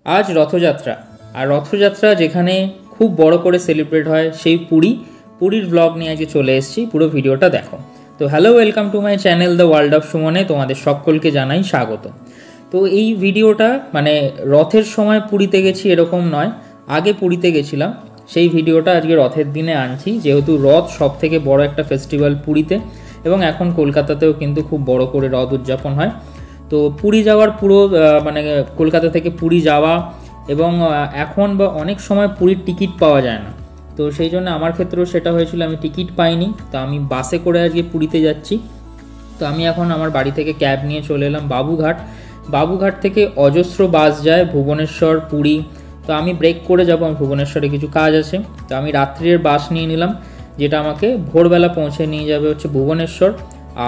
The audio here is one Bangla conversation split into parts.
आज रथयात्रा और रथयात्रा जेखाने खूब बड़ो करे सेलिब्रेट है सेई पुरीर ब्लग निये आजके चले एसेछि। पुरो भिडियोटा देखो। तो hello welcome to my channel the world of सुमने तोमादेर सकलके जानाई स्वागत। तो এই ভিডিওটা মানে রথের সময় পুরীতে গেছি এরকম নয়, আগে পুরীতে গেছিলাম সেই ভিডিওটা আজকে রথের দিনে আনছি, যেহেতু রথ সবথেকে বড় একটা ফেস্টিভ্যাল পুরীতে এবং এখন কলকাতাতেও কিন্তু খুব বড় করে রথ উদযাপন হয়। তো পুরী যাওয়ার পুরো মানে কলকাতা থেকে পুরী যাওয়া এবং এখন বা অনেক সময় পুরীর টিকিট পাওয়া যায় না, তো সেই জন্য আমার ক্ষেত্রেও সেটা হয়েছিল, আমি টিকিট পাইনি। তো আমি বাসে করে আজকে পুরীতে যাচ্ছি। তো আমি এখন আমার বাড়ি থেকে ক্যাব নিয়ে চলে এলাম বাবুঘাট থেকে অজস্র বাস যায় ভুবনেশ্বর পুরী। তো আমি ব্রেক করে যাব, আমি ভুবনেশ্বরে কিছু কাজ আছে, তো আমি রাত্রির বাস নিয়ে নিলাম যেটা আমাকে ভোরবেলা পৌঁছে নিয়ে যাবে হচ্ছে ভুবনেশ্বর।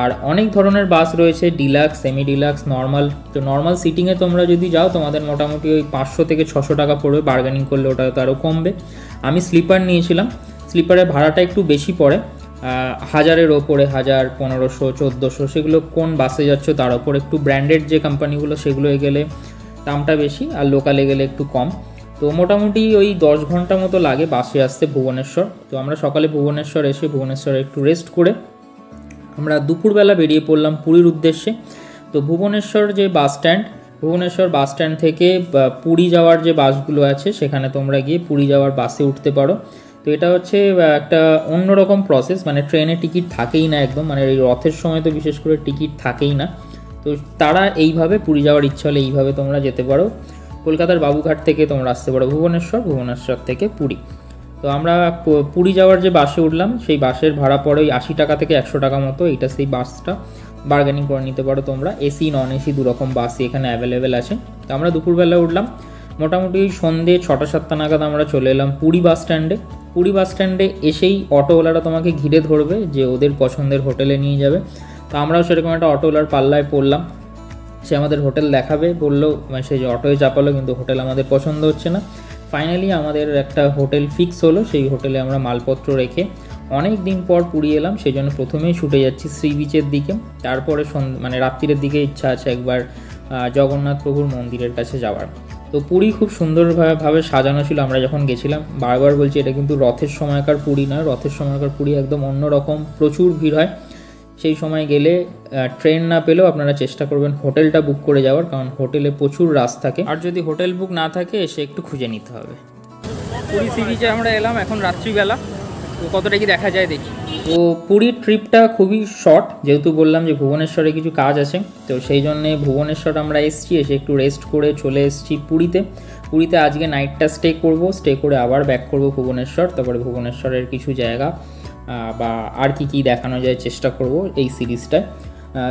আর অনেক ধরনের বাস রয়েছে, ডিলাক্স, সেমি ডিলাক্স, নর্মাল। তো নর্মাল সিটিংয়ে তোমরা যদি যাও তোমাদের মোটামুটি ওই 500 থেকে 600 টাকা পড়বে, বার্গেনিং করলে ওটা তো আরও কমবে। আমি স্লিপার নিয়েছিলাম, স্লিপারের ভাড়াটা একটু বেশি পড়ে, 1000-এর ওপরে, 1000, 1500, 1400, সেগুলো কোন বাসে যাচ্ছ তার ওপর। একটু ব্র্যান্ডেড যে কোম্পানিগুলো সেগুলোয় গেলে দামটা বেশি, আর লোকালে গেলে একটু কম। তো মোটামুটি ওই 10 ঘন্টা মতো লাগে বাসে আসতে ভুবনেশ্বর। তো আমরা সকালে ভুবনেশ্বর এসে ভুবনেশ্বরে একটু রেস্ট করে আমরা দুপুরবেলা বেরিয়ে পড়লাম পুরীর উদ্দেশ্যে। তো ভুবনেশ্বর যে bus stand, Bhubaneswar bus stand থেকে পুরী যাওয়ার যে বাসগুলো আছে সেখানে তোমরা গিয়ে পুরী যাওয়ার বাসে উঠতে পারো। তো এটা হচ্ছে একটা অন্যরকম প্রসেস, মানে ট্রেনে টিকিট থাকেই না একদম, মানে এই রথের সময় তো বিশেষ করে টিকিট থাকেই না। তো তারা এইভাবে পুরী যাওয়ার ইচ্ছা হলে এইভাবে তোমরা যেতে পারো। কলকাতার বাবুঘাট থেকে তোমরা আসতে পারো ভুবনেশ্বর থেকে পুরী। তো আমরা পুরী যাওয়ার যে বাসে উঠলাম সেই বাসের ভাড়া পড়ে ওই 80 টাকা থেকে 100 টাকা মতো। এইটা সেই বাসটা বার্গেনিং করে নিতে পারো তোমরা। এসি নন এসি দুরকম বাসই এখানে অ্যাভেলেবেল আছে। তো আমরা দুপুরবেলা উঠলাম, মোটামুটি সন্ধ্যে 6টা-7টা নাগাদ আমরা চলে এলাম পুরী বাস স্ট্যান্ডে। পুরী বাস স্ট্যান্ডে এসেই অটোওয়ালারা তোমাকে ঘিরে ধরবে যে ওদের পছন্দের হোটেলে নিয়ে যাবে। তো আমরাও সেরকম একটা অটোওয়ালার পাল্লায় পড়লাম, সে আমাদের হোটেল দেখাবে বললো, সে যে অটোয় চাপালো, কিন্তু হোটেল আমাদের পছন্দ হচ্ছে না। ফাইনালি আমাদের একটা হোটেল ফিক্স হলো, সেই হোটেলে আমরা মালপত্র রেখে অনেক দিন পর পুরী এলাম, সেই জন্য প্রথমেই ছুটে যাচ্ছি সি বিচের দিকে। তারপরে মানে রাত্রিরের দিকে ইচ্ছা আছে একবার জগন্নাথ প্রভুর মন্দিরের কাছে যাওয়ার। তো পুরী খুব সুন্দরভাবে সাজানো ছিল আমরা যখন গেছিলাম। বারবার বলছি এটা কিন্তু রথের সময়কার পুরী নয়, রথের সময়কার পুরী একদম অন্যরকম, প্রচুর ভিড় হয়। সেই সময় গেলে ট্রেন না পেলেও আপনারা চেষ্টা করবেন হোটেলটা বুক করে যাওয়ার, কারণ হোটেলে প্রচুর রাশ থাকে, আর যদি হোটেল বুক না থাকে এসে একটু খুঁজে নিতে হবে। পুরী সি বিচে আমরা এলাম এখন রাত্রিবেলা, তো কতটা কি দেখা যায় দেখি। তো পুরীর ট্রিপটা খুবই শর্ট, যেহেতু বললাম যে ভুবনেশ্বরে কিছু কাজ আছে, তো সেই জন্যে ভুবনেশ্বর আমরা এসেছি, এসে একটু রেস্ট করে চলে এসেছি পুরীতে আজকে নাইটটা স্টে করে আবার ব্যাক করব ভুবনেশ্বর। তারপরে ভুবনেশ্বরের কিছু জায়গা বা আর কি দেখানো যায় চেষ্টা করব এই সিরিজটায়।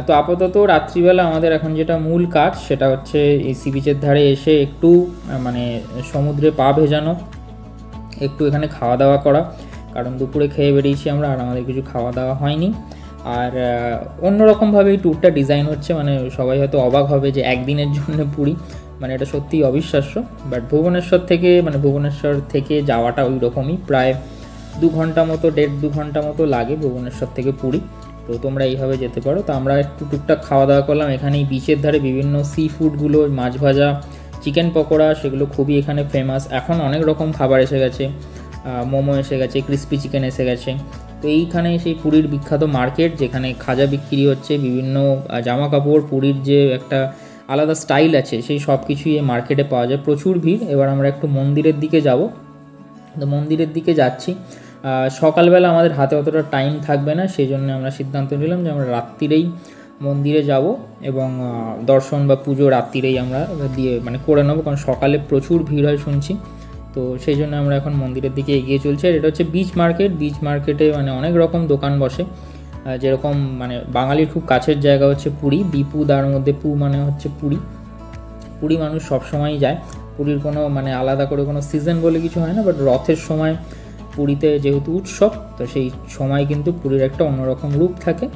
তো আপাতত রাত্রিবেলা আমাদের এখন যেটা মূল কাজ সেটা হচ্ছে এই সি বিচের ধারে এসে একটু মানে সমুদ্রে পা ভেজানো, একটু এখানে খাওয়া দাওয়া করা, কারণ দুপুরে খেয়ে বেরিয়েছি আমরা, আর আমাদের কিছু খাওয়া দাওয়া হয়নি। আর অন্যরকমভাবে এই ট্যুরটা ডিজাইন হচ্ছে, মানে সবাই হয়তো অবাক হবে যে একদিনের জন্য পুরী, মানে এটা সত্যিই অবিশ্বাস্য। বাট ভুবনেশ্বর থেকে যাওয়াটা ওই রকমই, প্রায় 2 ঘন্টা মতো, 1.5-2 ঘন্টা মতো লাগে ভুবনেশ্বর থেকে পুরী। তো তোমরা এইভাবে যেতে পারো। তো আমরা একটু টুকটাক খাওয়া দাওয়া করলাম এখানে এই বিচের ধারে, বিভিন্ন সি ফুডগুলো, মাছ ভাজা, চিকেন পকোড়া, সেগুলো খুবই এখানে ফেমাস। এখন অনেক রকম খাবার এসে গেছে, মোমো এসে গেছে, ক্রিস্পি চিকেন এসে গেছে। তো এইখানে সেই পুরীর বিখ্যাত মার্কেট, যেখানে খাজা বিক্রি হচ্ছে, বিভিন্ন জামা কাপড়, পুরীর যে একটা আলাদা স্টাইল আছে সেই সব কিছুই এই মার্কেটে পাওয়া যায়। প্রচুর ভিড়। এবার আমরা একটু মন্দিরের দিকে যাব। তো মন্দিরের দিকে যাচ্ছি, সকালবেলা আমাদের হাতে অতটা টাইম থাকবে না, সেই জন্য আমরা সিদ্ধান্ত নিলাম যে আমরা রাত্রিরেই মন্দিরে যাব এবং দর্শন বা পুজো রাত্রিরেই আমরা মানে করে নেবো, কারণ সকালে প্রচুর ভিড় হয় শুনছি। তো সেই জন্য আমরা এখন মন্দিরের দিকে এগিয়ে চলছি। আর এটা হচ্ছে বিচ মার্কেটে মানে অনেক রকম দোকান বসে, যেরকম মানে বাঙালির খুব কাছের জায়গা হচ্ছে পুরী, বিপু, তার মধ্যে পু মানে হচ্ছে পুরী মানুষ সবসময়ই যায়। পুরীর কোনো মানে আলাদা করে কোনো সিজন বলে কিছু হয় না, বাট রথের সময় পুরীতে যেহেতু উৎসব, তো সেই সময় কিন্তু পুরীর একটা অন্যরকম রূপ থাকে।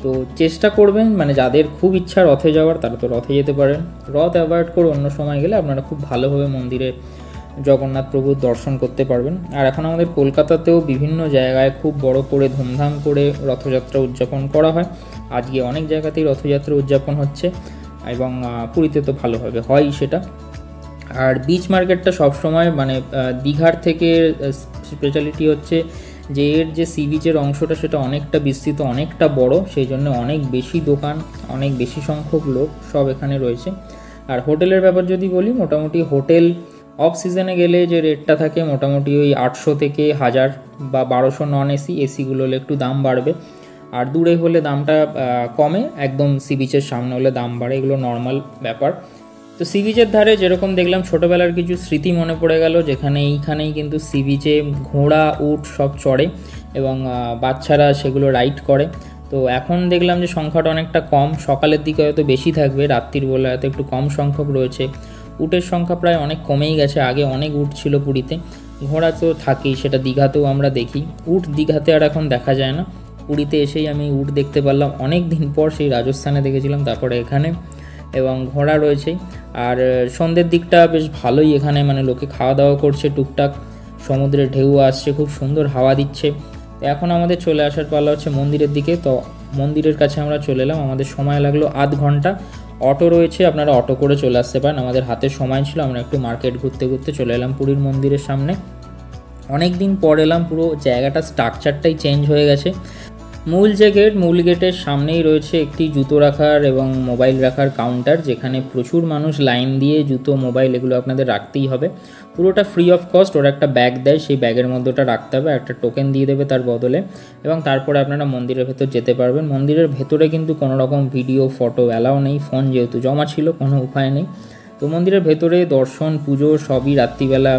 তো চেষ্টা করবেন, মানে যাদের খুব ইচ্ছা রথে যাওয়ার তারা তো রথে যেতে পারেন, রথ অ্যাভয়েড করে অন্য সময় গেলে আপনারা খুব ভালোভাবে মন্দিরে জগন্নাথ প্রভুর দর্শন করতে পারবেন। আর এখন আমাদের কলকাতাতেও বিভিন্ন জায়গায় খুব বড় করে ধুমধাম করে রথযাত্রা উদযাপন করা হয়। আজকে অনেক জায়গাতেই রথযাত্রা উদযাপন হচ্ছে এবং পুরীতে তো ভালোভাবে হয় সেটা। আর বিচ মার্কেটটা সবসময় মানে দীঘার থেকে স্পেশালিটি হচ্ছে যে এর যে সি বিচের অংশটা সেটা অনেকটা বিস্তৃত, অনেকটা বড়, সেই জন্য অনেক বেশি দোকান, অনেক বেশি সংখ্যক লোক সব এখানে রয়েছে। আর হোটেলের ব্যাপার যদি বলি, মোটামুটি হোটেল অফ সিজনে গেলে যে রেটটা থাকে মোটামুটি ওই 800 থেকে 1000 বা 1200 নন এসি, এসিগুলো হলে একটু দাম বাড়বে। আর দূরে হলে দামটা কমে, একদম সি বিচের সামনে হলে দাম বাড়ে, এগুলো নর্মাল ব্যাপার। তো সি বিচের ধারে যেরকম দেখলাম ছোটোবেলার কিছু স্মৃতি মনে পড়ে গেল, যেখানে এইখানেই কিন্তু সি বিচে ঘোড়া, উট সব চড়ে এবং বাচ্চারা সেগুলো রাইড করে। তো এখন দেখলাম যে সংখ্যাটা অনেকটা কম, সকালের দিকে হয়তো বেশি থাকবে, রাত্রির বেলা হয়তো একটু কম সংখ্যক রয়েছে। উটের সংখ্যা প্রায় অনেক কমেই গেছে, আগে অনেক উট ছিল পুরীতে। ঘোড়া তো থাকেই, সেটা দীঘাতেও আমরা দেখি। উট দীঘাতে আর এখন দেখা যায় না, পুরীতে এসেই আমি উট দেখতে পারলাম অনেক দিন পর, সেই রাজস্থানে দেখেছিলাম, তারপরে এখানে। এবং ঘোড়া রয়েছেই। আর সন্ধ্যের দিকটা বেশ ভালোই এখানে, মানে লোকে খাওয়া দাওয়া করছে টুকটাক, সমুদ্রের ঢেউ আসছে, খুব সুন্দর হাওয়া দিচ্ছে। তো এখন আমাদের চলে আসার পালা হচ্ছে মন্দিরের দিকে। তো মন্দিরের কাছে আমরা চলে এলাম, আমাদের সময় লাগলো আধ ঘন্টা। অটো রয়েছে, আপনারা অটো করে চলে আসতে পারেন, আমাদের হাতে সময় ছিল, আমরা একটু মার্কেট ঘুরতে ঘুরতে চলে এলাম পুরীর মন্দিরের সামনে। অনেক দিন পর এলাম, পুরো জায়গাটা স্ট্রাকচারটাই চেঞ্জ হয়ে গেছে। মূল যে গেট, মূল গেটের সামনেই রয়েছে একটি জুতো রাখার এবং মোবাইল রাখার কাউন্টার, যেখানে প্রচুর মানুষ লাইন দিয়ে জুতো, মোবাইল এগুলো আপনাদের রাখতেই হবে। পুরোটা ফ্রি অফ কস্ট, ওরা একটা ব্যাগ দেয়, সেই ব্যাগের মধ্যে ওটা রাখতে হবে, একটা টোকেন দিয়ে দেবে তার বদলে, এবং তারপরে আপনারা মন্দিরের ভেতর যেতে পারবেন। মন্দিরের ভেতরে কিন্তু কোনো রকম ভিডিও, ফটো অ্যালাউ নেই, ফোন যেহেতু জমা ছিল কোনো উপায় নেই। তো মন্দিরের ভেতরে দর্শন, পুজো সবই রাত্রিবেলা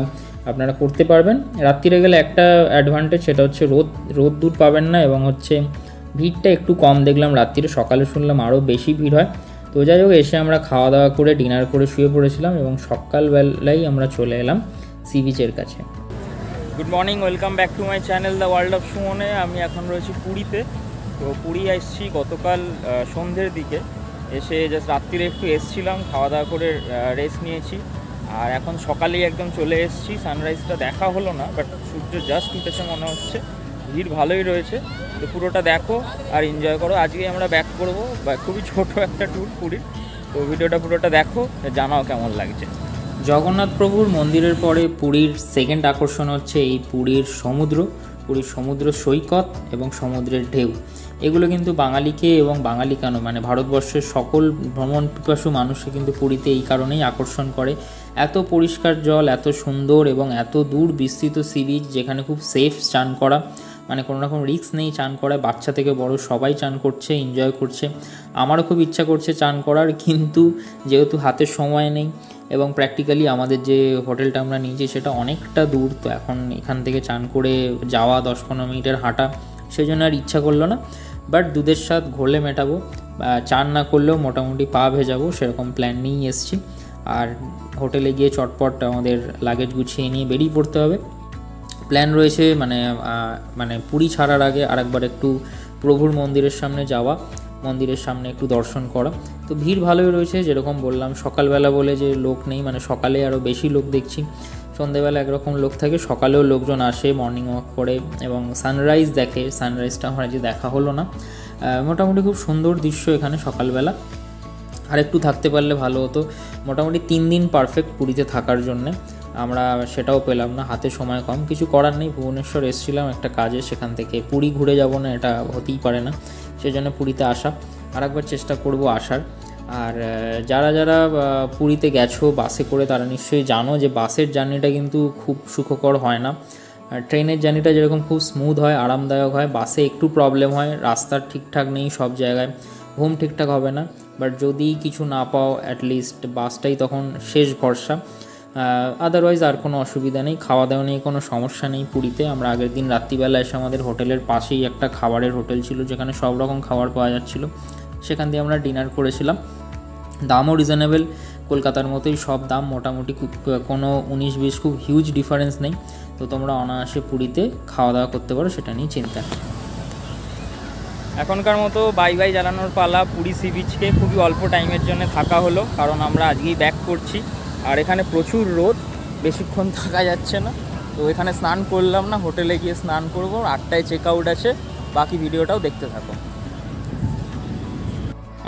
আপনারা করতে পারবেন। রাত্রিরে গেলে একটা অ্যাডভান্টেজ, সেটা হচ্ছে রোদ পাবেন না, এবং হচ্ছে ভিড়টা একটু কম দেখলাম রাত্রিরে। সকালে শুনলাম আরও বেশি ভিড় হয়। তো যাই হোক, এসে আমরা খাওয়া দাওয়া করে ডিনার করে শুয়ে পড়েছিলাম এবং সকালবেলায় আমরা চলে এলাম সি বিচের কাছে। Good morning, welcome back to my channel the world of সুমনে। আমি এখন রয়েছি পুরীতে। তো পুরী এসেছি গতকাল সন্ধ্যের দিকে, এসে জাস্ট রাত্রিরে একটু এসেছিলাম, খাওয়া দাওয়া করে রেস্ট নিয়েছি। আর এখন সকালেই একদম চলে এসেছি। সানরাইজটা দেখা হলো না, বাট সূর্য জাস্ট উঠেছে মনে হচ্ছে। ভিড় ভালোই রয়েছে, তো পুরোটা দেখো আর এনজয় করো। আজকে আমরা ব্যাক করবো, বা খুবই ছোট একটা ট্যুর পুরীর। তো ভিডিওটা পুরোটা দেখো, জানাও কেমন লাগছে। জগন্নাথ প্রভুর মন্দিরের পরে পুরীর সেকেন্ড আকর্ষণ হচ্ছে এই পুরীর সমুদ্র সৈকত এবং সমুদ্রের ঢেউ। এগুলো কিন্তু বাঙালিকে, এবং বাঙালি কেন, মানে ভারতবর্ষের সকল ভ্রমণ পিপাসু মানুষকে কিন্তু পুরীতে এই কারণেই আকর্ষণ করে। এত পরিষ্কার জল, এত সুন্দর এবং এত দূর বিস্তৃত সি বিচ, যেখানে খুব সেফ চান করা, মানে কোনো রকম রিস্ক নেই চান করা। বাচ্চা থেকে বড় সবাই চান করছে, এনজয় করছে। আমারও খুব ইচ্ছা করছে চান করার, কিন্তু যেহেতু হাতে সময় নেই এবং প্র্যাকটিক্যালি আমাদের যে হোটেলটা আমরা নিয়েছি সেটা অনেকটা দূর, তো এখন এখান থেকে চান করে যাওয়া 10-15 মিনিটের হাঁটা, সেই জন্য আর ইচ্ছা করলো না। বাট দুধের স্বাদ ঘোলে মেটাবো, চান না করলেও মোটামুটি পা ভেজাবো, সেরকম প্ল্যান নিয়েই এসছি। আর হোটেলে গিয়ে চটপট আমাদের লাগেজ গুছিয়ে নিয়ে বেরিয়ে পড়তে হবে। প্ল্যান রয়েছে মানে পুরী ছাড়ার আগে আরেকবার একটু প্রভুর মন্দিরের সামনে যাওয়া, মন্দিরের সামনে একটু দর্শন করা। তো ভিড় ভালোই রয়েছে, যেরকম বললাম সকালবেলা বলে যে লোক নেই, মানে সকালে আরও বেশি লোক দেখছি। সন্ধ্যেবেলা একরকম লোক থাকে, সকালেও লোকজন আসে মর্নিং ওয়াক করে এবং সানরাইজ দেখে। সানরাইজটা আমার যে দেখা হলো না। মোটামুটি খুব সুন্দর দৃশ্য এখানে সকালবেলা। আর একটু থাকতে পারলে ভালো হতো। মোটামুটি 3 দিন পারফেক্ট পুরীতে থাকার জন্যে, আমরা সেটাও পেলাম না, হাতে সময় কম। কিছু করার নেই, ভুবনেশ্বর এসেছিলাম একটা কাজে, সেখান থেকে পুরী ঘুরে যাব না, এটা হতেই পারে না, সেজন্য পুরীতে আসা। আরেকবার চেষ্টা করব আসার। আর যারা যারা পুরীতে গেছো বাসে করে, তারা নিশ্চয়ই জানো যে বাসের জার্নিটা কিন্তু খুব সুখকর হয় না। ট্রেনের জার্নিটা যেরকম খুব স্মুথ হয়, আরামদায়ক হয়, বাসে একটু প্রবলেম হয়, রাস্তার ঠিকঠাক নেই সব জায়গায়, ঘুম ঠিকঠাক হবে না। বাট যদি কিছু না পাও, অ্যাটলিস্ট বাসটাই তখন শেষ ভরসা। আদারওয়াইজ আর কোনো অসুবিধা নেই, খাওয়া দাওয়া নিয়ে কোনো সমস্যা নেই পুরীতে। আমরা আগের দিন রাত্রিবেলা এসে আমাদের হোটেলের পাশেই একটা খাবারের হোটেল ছিল, যেখানে সব রকম খাবার পাওয়া যাচ্ছিলো, সেখান দিয়ে আমরা ডিনার করেছিলাম। দামও রিজনেবল, কলকাতার মতোই সব দাম মোটামুটি, কোনো 19-20 খুব হিউজ ডিফারেন্স নেই। তো তোমরা অনায়াসে পুরীতে খাওয়া দাওয়া করতে পারো, সেটা নিয়ে চিন্তা নেই। এখনকার মতো বাই বাই জ্বালানোর পালা। পুরী সি বিচকে খুবই অল্প টাইমের জন্য থাকা হলো, কারণ আমরা আজকেই ব্যাক করছি। আর এখানে প্রচুর রোদ, বেশিক্ষণ থাকা যাচ্ছে না। তো এখানে স্নান করলাম না, হোটেলে গিয়ে স্নান করবো। 8টায় চেক আউট আছে, বাকি ভিডিওটাও দেখতে থাকো।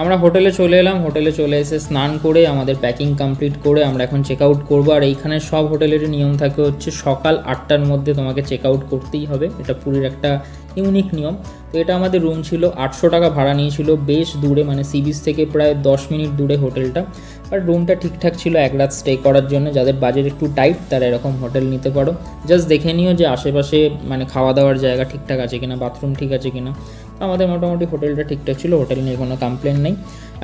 আমরা হোটেলে চলে এলাম, হোটেলে চলে এসে স্নান করে আমাদের প্যাকিং কমপ্লিট করে আমরা এখন চেক আউট করবো। আর এইখানে সব হোটেলেরই নিয়ম থাকে হচ্ছে সকাল 8টার মধ্যে তোমাকে চেক আউট করতেই হবে, এটা পুরীর একটা ইউনিক নিয়ম। তো এটা আমাদের রুম ছিল, 800 টাকা ভাড়া নিয়েছিল, বেশ দূরে, মানে সি বিচ থেকে প্রায় 10 মিনিট দূরে হোটেলটা। আর রুমটা ঠিকঠাক ছিল এক রাত স্টে করার জন্য, যাদের বাজেট একটু টাইট তারা এরকম হোটেল নিতে পারো। জাস্ট দেখে নিও যে আশেপাশে মানে খাওয়া দাওয়ার জায়গা ঠিকঠাক আছে কিনা, বাথরুম ঠিক আছে কিনা। আমাদের মোটামুটি হোটেলটা ঠিকঠাক ছিল, হোটেল নিয়ে কোনো কমপ্লেন নেই।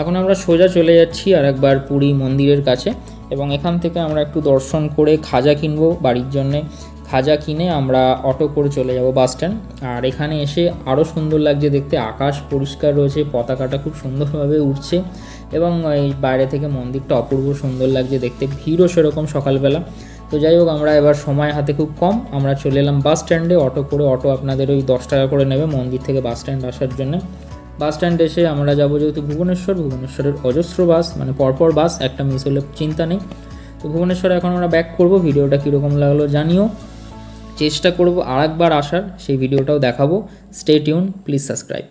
এখন আমরা সোজা চলে যাচ্ছি আর একবার পুরী মন্দিরের কাছে, এবং এখান থেকে আমরা একটু দর্শন করে খাজা কিনবো বাড়ির জন্যে। খাজা কিনে আমরা অটো করে চলে যাব বাস স্ট্যান্ড। আর এখানে এসে আরও সুন্দর লাগছে দেখতে, আকাশ পরিষ্কার রয়েছে, পতাকাটা খুব সুন্দরভাবে উঠছে, এবং এই বাইরে থেকে মন্দিরটা অপূর্ব সুন্দর লাগছে দেখতে, ভিড়ও সেরকম সকালবেলা। তো যাই হোক, আমরা এবার সময় হাতে খুব কম, আমরা চলে এলাম বাস স্ট্যান্ডে অটো করে। অটো আপনাদের ওই 10 টাকা করে নেবে মন্দির থেকে বাস স্ট্যান্ড আসার জন্য। বাস স্ট্যান্ড এসে আমরা যাবো যেহেতু ভুবনেশ্বরের অজস্র বাস, মানে পরপর বাস, একটা মিস হলে চিন্তা নেই। তো ভুবনেশ্বরে এখন আমরা ব্যাক করবো। ভিডিওটা কীরকম লাগলো জানিও, চেষ্টা করবো আর একবার আসার, সেই ভিডিওটাও দেখাবো। Stay tune, please subscribe.